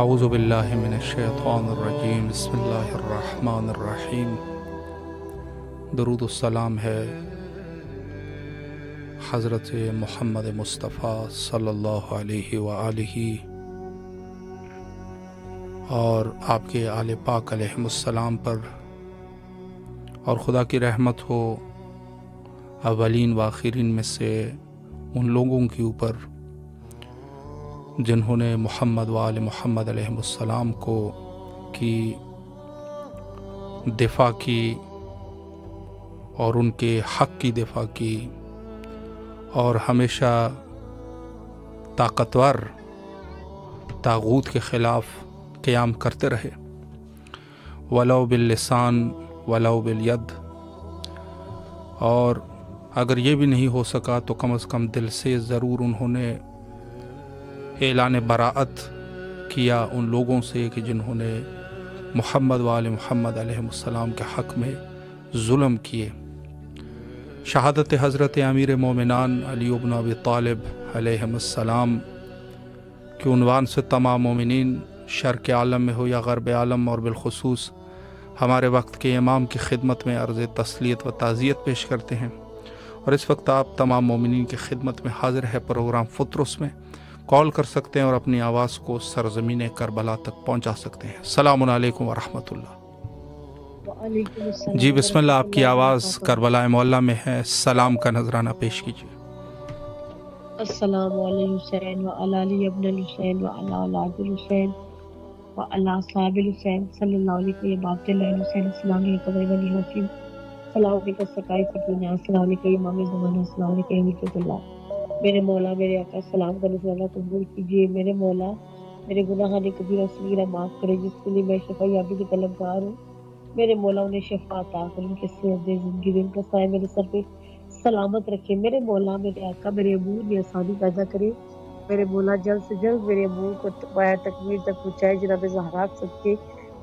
اعوذ باللہ من الشیطان الرجیم بسم اللہ الرحمن الرحیم۔ درود السلام ہے حضرت محمد مصطفیٰ صلی اللہ علیہ وآلہ اور آپ کے آل پاک علیہم السلام پر، اور خدا کی رحمت ہو اولین و آخرین میں سے ان لوگوں کے اوپر جنہوں نے محمد و آل محمد علیہ السلام کی دفاع کی اور ان کے حق کی دفاع کی، اور ہمیشہ طاقتور طاغوت کے خلاف قیام کرتے رہے، ولو باللسان ولو بالید، اور اگر یہ بھی نہیں ہو سکا تو کم از کم دل سے ضرور انہوں نے اعلان براءت کیا ان لوگوں سے کہ جنہوں نے محمد و آل محمد علیہ السلام کے حق میں ظلم کیے۔ شہادت حضرت امیر مومنان علی بن ابی طالب علیہ السلام کے عنوان سے تمام مومنین شرق عالم میں ہو یا غرب عالم، اور بالخصوص ہمارے وقت کے امام کی خدمت میں عرض تسلیت و تعزیت پیش کرتے ہیں، اور اس وقت آپ تمام مومنین کی خدمت میں حاضر ہے پروگرام فطرس میں۔ کال کر سکتے ہیں اور اپنی آواز کو سرزمین کربلا تک پہنچا سکتے ہیں۔ السلام علیکم ورحمۃ اللہ۔ وعلیکم السلام جی بسم اللہ، آپ کی آواز ورحمۃ کربلا معلیٰ میں ہے، سلام کا نذرانہ پیش کیجیے۔ السلام علی حسین وعلی علی ابن الحسین وعلی اولاد الحسین وعلی اصحاب الحسین صلی اللہ علیہ وسلم باب اللہ حسین السلام علیکم بنی حسین، السلام علیکم سکائی فتنہ، السلام علیکم امام زمانہ، السلام علیکم حجت اللہ۔ میرے مولا میرے آقا سلام کا نذرانہ قبول کیجیے۔ میرے مولا میرے گناہ کبیرہ صغیرہ معاف کرے، جس کے لیے میں شفا یابی کی طلبگار ہوں۔ میرے مولا انہیں شفا عطا کرے، ان کے صحت دے، زندگی دے، ان کا سایہ میرے سر پہ سلامت رکھے۔ میرے مولا میرے آقا میرے امور میں آسانی پیدا کرے۔ میرے مولا جلد سے جلد میرے امور کو پایا تکمیل تک پہنچائے۔ جناب زہرا کے صدقے،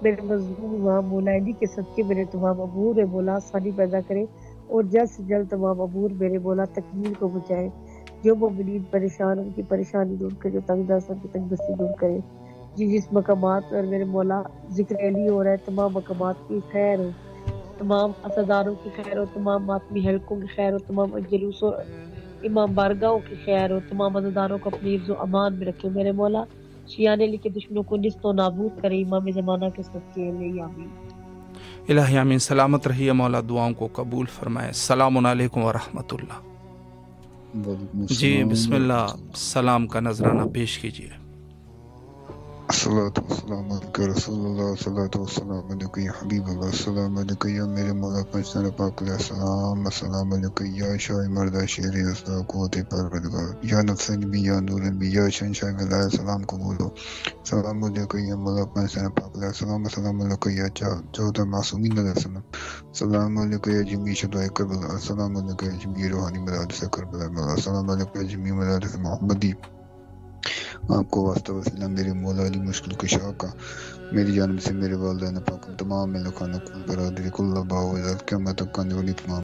میرے مظلوم امام مولا علی کے صدقے میرے تمام امور میں مولا آسانی پیدا کرے، اور جلد سے جلد تمام امور میرے مولا تکمیل کو پہنچائے۔ جو مومنین پریشان، ان کی پریشانی دور کرے، جو تنگ دست ان کی تنگ دستی دور کرے۔ جس مقامات پر میرے مولا ذکر علی ہو رہا ہے، تمام مقامات کی خیر ہو، تمام عزاداروں کی خیر ہو، تمام ماتمی حلقوں کی خیر ہو، تمام جلوسوں امام بارگاہوں کی خیر ہو، تمام عزاداروں کو اپنی حفظ و امان میں رکھے۔ میرے مولا شیعان علی کے دشمنوں کو نیست و نابود کرے، امام زمانہ کے صدقے علیہ آمین۔ الہی آمین۔ سلامت رہیے، مولا دعاؤں کو قبول فرمائے۔ السلام علیکم ورحمۃ اللہ۔ جی بسم اللہ، سلام کا نذرانہ پیش کیجیے۔ الصلاۃ والسلام علیکم رسول اللہ، الصلاۃ والسلام علیکم یا حبیب اللہ، السلام علیکم یا میرے مولا پنجتن پاک علیہ السلام، السلام علیکم یا شاہ مردہ شیر اسدا قوت پروردگار، یا نفس نبی یا نور نبی یا شہنشاہ ولایت، سلام قبول ہو۔ السلام علیکم یا مولا پنجتن پاک علیہ السلام، السلام علیکم یا چودہ معصومین علیہ السلام، السلام علیکم یا جمی شدائے کربلا، السلام علیکم یا جمی روحانی مدارس کربلا، السلام علیکم یا جمی مدارس محمدی۔ آپ کو واسطہ وسیلہ میرے مولا علی مشکل کشا کا، میری جانب سے میرے والدین پاک، تمام ملکان کل برادری کل باؤ قیامت تک آنے والی تمام